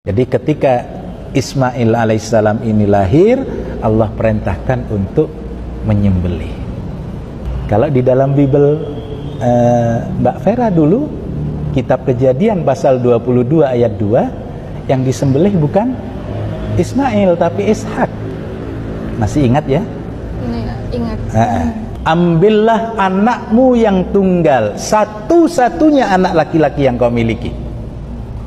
Jadi ketika Ismail alaihissalam ini lahir, Allah perintahkan untuk menyembelih. Kalau di dalam Bible Mbak Vera dulu, kitab Kejadian pasal 22 ayat 2, yang disembelih bukan Ismail tapi Ishak. Masih ingat ya? Ingat. Ambillah anakmu yang tunggal, satu-satunya anak laki-laki yang kau miliki.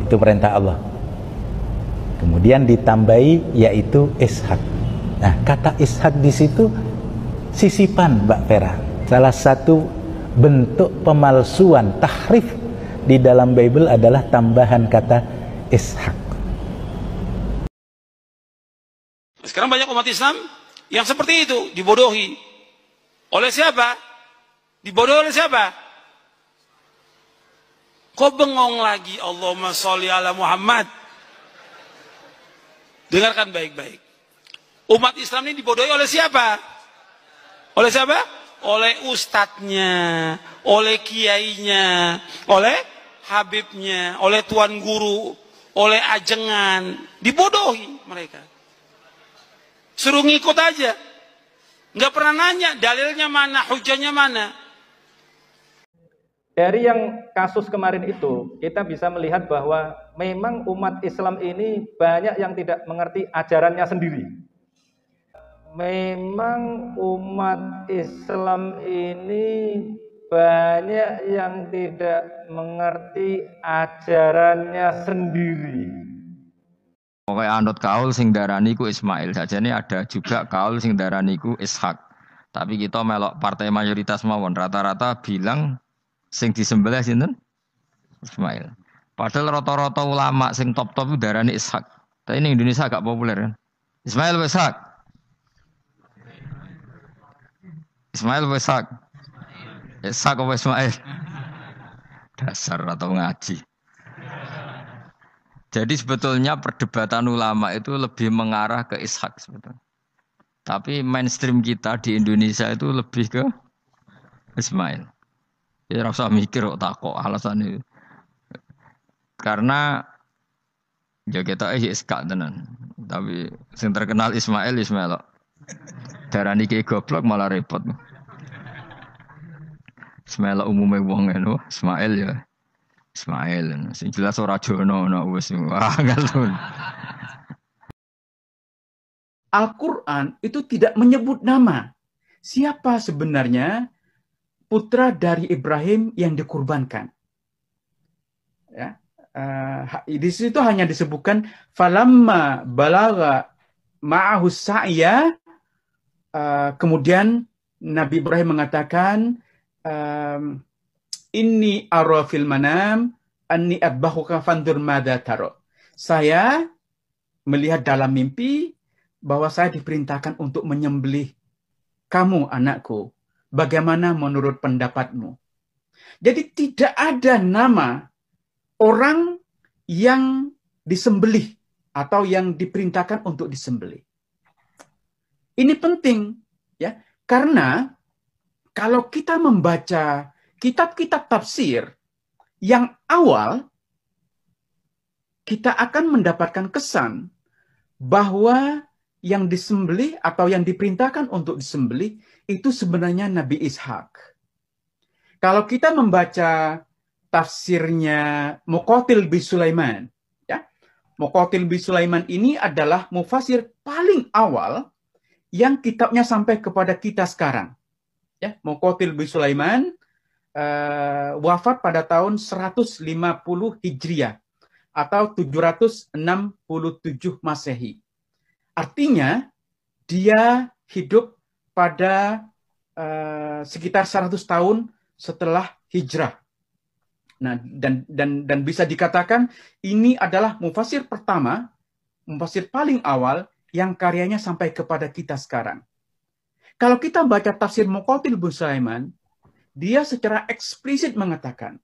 Itu perintah Allah. Kemudian ditambahi yaitu Ishak. Nah, kata Ishak di situ sisipan, Mbak Vera. Salah satu bentuk pemalsuan, tahrif di dalam Bible adalah tambahan kata Ishak. Sekarang banyak umat Islam yang seperti itu, dibodohi. Oleh siapa? Dibodohi oleh siapa? Kok bengong lagi? Allahumma sholli ala Muhammad. Dengarkan baik-baik. Umat Islam ini dibodohi oleh siapa? Oleh siapa? Oleh ustadznya, oleh kiainya, oleh habibnya, oleh tuan guru, oleh ajengan. Dibodohi mereka. Suruh ngikut aja. Nggak pernah nanya dalilnya mana, hujahnya mana. Dari yang kasus kemarin itu, kita bisa melihat bahwa memang umat Islam ini banyak yang tidak mengerti ajarannya sendiri. Memang umat Islam ini banyak yang tidak mengerti ajarannya sendiri. Pokoknya anut kaul sing darani ku Ismail saja ini, ada juga kaul sing darani ku Ishak. Tapi kita melok partai mayoritas mawon rata-rata bilang sing disembelih sinten? Ismail. Padahal rata-rata ulama sing top-top itu darani Ishak. Tapi ini Indonesia agak populer kan. Ismail apa Ishak? Ismail apa Ishak? Ishak apa Ismail? Dasar atau ngaji. Jadi sebetulnya perdebatan ulama itu lebih mengarah ke Ishak sebetulnya. Tapi mainstream kita di Indonesia itu lebih ke Ismail. Ya rasa mikir kok takok alasan itu. Karena ya kita Ishak tenan. Tapi yang terkenal Ismail kok. Darani ki goblok malah repot. Ismail umumnya wong ngono, Ismail ya. Ismail, sing jelas ora jono ana wis ngalun. Al-Quran itu tidak menyebut nama. Siapa sebenarnya putra dari Ibrahim yang dikurbankan? Ya, di situ hanya disebutkan falamma balagha ma'ahu sa'ya. Kemudian Nabi Ibrahim mengatakan inni ara fil manam anni adbahuka fandur madza tara. Saya melihat dalam mimpi bahwa saya diperintahkan untuk menyembelih kamu anakku. Bagaimana menurut pendapatmu? Jadi tidak ada nama orang yang disembelih atau yang diperintahkan untuk disembelih. Ini penting ya, karena kalau kita membaca kitab-kitab tafsir yang awal, kita akan mendapatkan kesan bahwa yang disembelih atau yang diperintahkan untuk disembelih itu sebenarnya Nabi Ishak. Kalau kita membaca tafsirnya Muqatil bin Sulaiman, ya, Muqatil bin Sulaiman ini adalah mufasir paling awal yang kitabnya sampai kepada kita sekarang. Ya, Muqatil bin Sulaiman wafat pada tahun 150 Hijriah atau 767 Masehi. Artinya dia hidup pada sekitar 100 tahun setelah hijrah. Nah, dan bisa dikatakan ini adalah mufasir pertama, mufasir paling awal yang karyanya sampai kepada kita sekarang. Kalau kita baca tafsir Muqatil bin Sulaiman, dia secara eksplisit mengatakan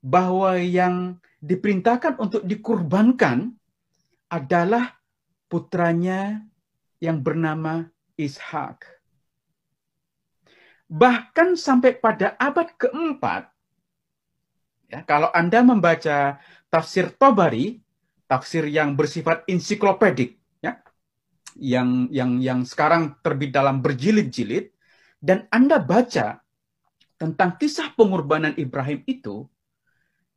bahwa yang diperintahkan untuk dikurbankan adalah putranya yang bernama Ishak. Bahkan sampai pada abad keempat, ya, kalau Anda membaca tafsir Tabari tafsir yang bersifat ensiklopedik, ya, yang sekarang terbit dalam berjilid-jilid, dan Anda baca tentang kisah pengorbanan Ibrahim itu,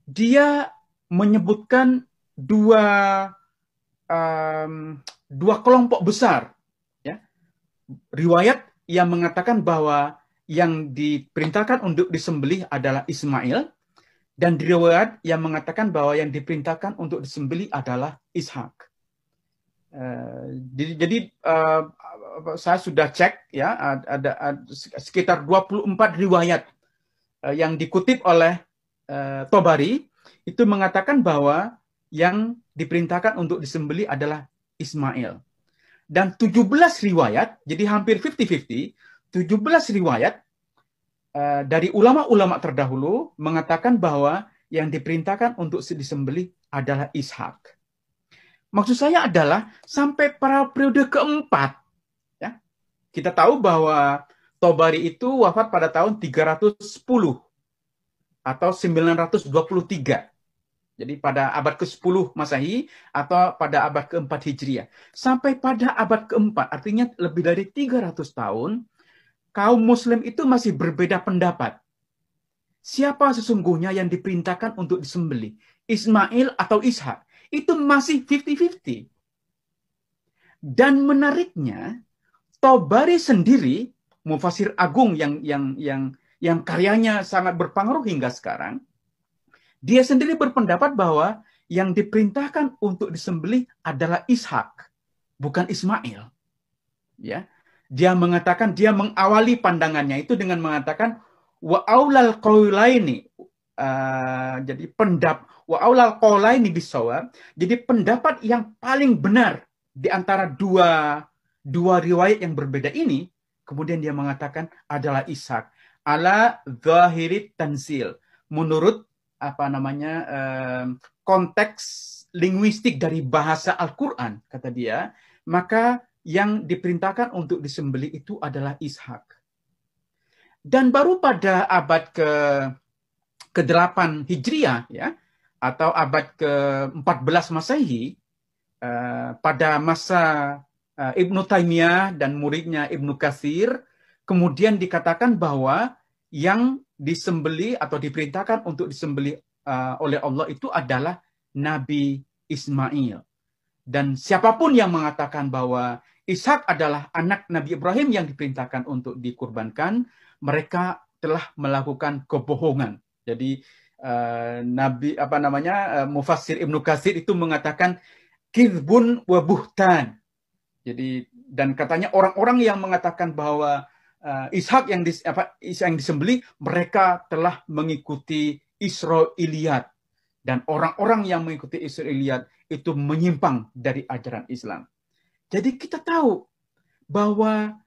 dia menyebutkan dua kelompok besar, ya. Riwayat yang mengatakan bahwa yang diperintahkan untuk disembelih adalah Ismail, dan riwayat yang mengatakan bahwa yang diperintahkan untuk disembelih adalah Ishak. Jadi saya sudah cek, ya, ada sekitar 24 riwayat yang dikutip oleh Tobari itu mengatakan bahwa yang diperintahkan untuk disembelih adalah Ismail. Dan 17 riwayat, jadi hampir 50-50, 17 riwayat dari ulama-ulama terdahulu mengatakan bahwa yang diperintahkan untuk disembelih adalah Ishak. Maksud saya adalah sampai pada periode keempat, ya, kita tahu bahwa Tobari itu wafat pada tahun 310 atau 923. Jadi pada abad ke-10 Masehi atau pada abad ke-4 Hijriah. Sampai pada abad ke-4, artinya lebih dari 300 tahun, kaum muslim itu masih berbeda pendapat. Siapa sesungguhnya yang diperintahkan untuk disembelih? Ismail atau Ishak? Itu masih 50-50. Dan menariknya, Tobari sendiri, mufasir agung yang karyanya sangat berpengaruh hingga sekarang, dia sendiri berpendapat bahwa yang diperintahkan untuk disembelih adalah Ishak, bukan Ismail. Ya, dia mengatakan, dia mengawali pandangannya itu dengan mengatakan wa aulal qaulaini, jadi wa aulal qaulaini bisawab. Jadi pendapat yang paling benar di antara dua riwayat yang berbeda ini, kemudian dia mengatakan adalah Ishak ala zahirit tanzil, menurut konteks linguistik dari bahasa Al-Quran, kata dia, maka yang diperintahkan untuk disembelih itu adalah Ishak. Dan baru pada abad ke-8 Hijriah, ya, atau abad ke-14 Masehi, pada masa Ibnu Taimiyah dan muridnya Ibnu Katsir, kemudian dikatakan bahwa yang disembelih atau diperintahkan untuk disembelih oleh Allah itu adalah Nabi Ismail. Dan siapapun yang mengatakan bahwa Ishak adalah anak Nabi Ibrahim yang diperintahkan untuk dikurbankan, mereka telah melakukan kebohongan. Jadi mufassir Ibnu Katsir itu mengatakan kizbun wa buhtan. Jadi, dan katanya orang-orang yang mengatakan bahwa Ishak yang disembelih, mereka telah mengikuti Israiliyat, dan orang-orang yang mengikuti Israiliyat itu menyimpang dari ajaran Islam. Jadi kita tahu bahwa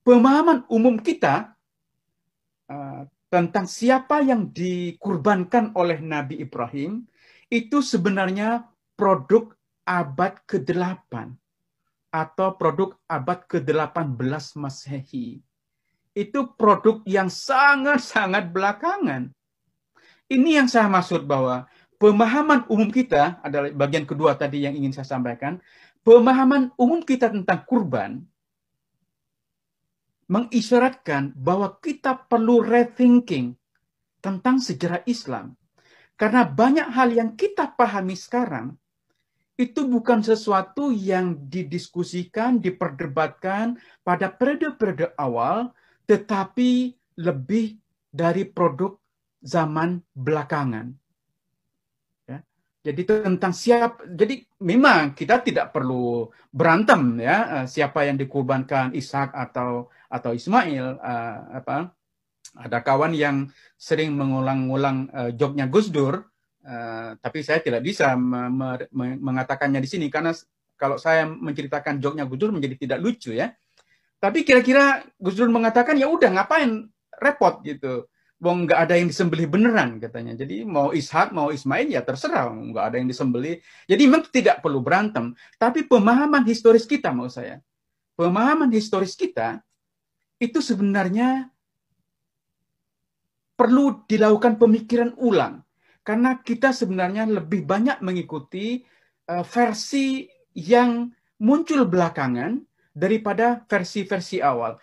pemahaman umum kita tentang siapa yang dikurbankan oleh Nabi Ibrahim itu sebenarnya produk abad ke-8 atau produk abad ke-18 Masehi. Itu produk yang sangat-sangat belakangan. Ini yang saya maksud bahwa pemahaman umum kita adalah bagian kedua tadi yang ingin saya sampaikan. Pemahaman umum kita tentang kurban mengisyaratkan bahwa kita perlu rethinking tentang sejarah Islam. Karena banyak hal yang kita pahami sekarang itu bukan sesuatu yang didiskusikan, diperdebatkan pada periode-periode awal, tetapi lebih dari produk zaman belakangan. Ya. Jadi tentang jadi memang kita tidak perlu berantem, ya, siapa yang dikurbankan, Ishak atau Ismail. Ada kawan yang sering mengulang-ulang joknya Gus Dur, tapi saya tidak bisa mengatakannya di sini karena kalau saya menceritakan joknya Gus Dur menjadi tidak lucu, ya. Tapi kira-kira Gus Dur mengatakan ya udah ngapain repot gitu. Wong nggak ada yang disembelih beneran katanya. Jadi mau Ishak mau Ismail ya terserah, nggak ada yang disembelih. Jadi memang tidak perlu berantem. Tapi pemahaman historis kita, mau saya, pemahaman historis kita itu sebenarnya perlu dilakukan pemikiran ulang. Karena kita sebenarnya lebih banyak mengikuti versi yang muncul belakangan daripada versi-versi awal.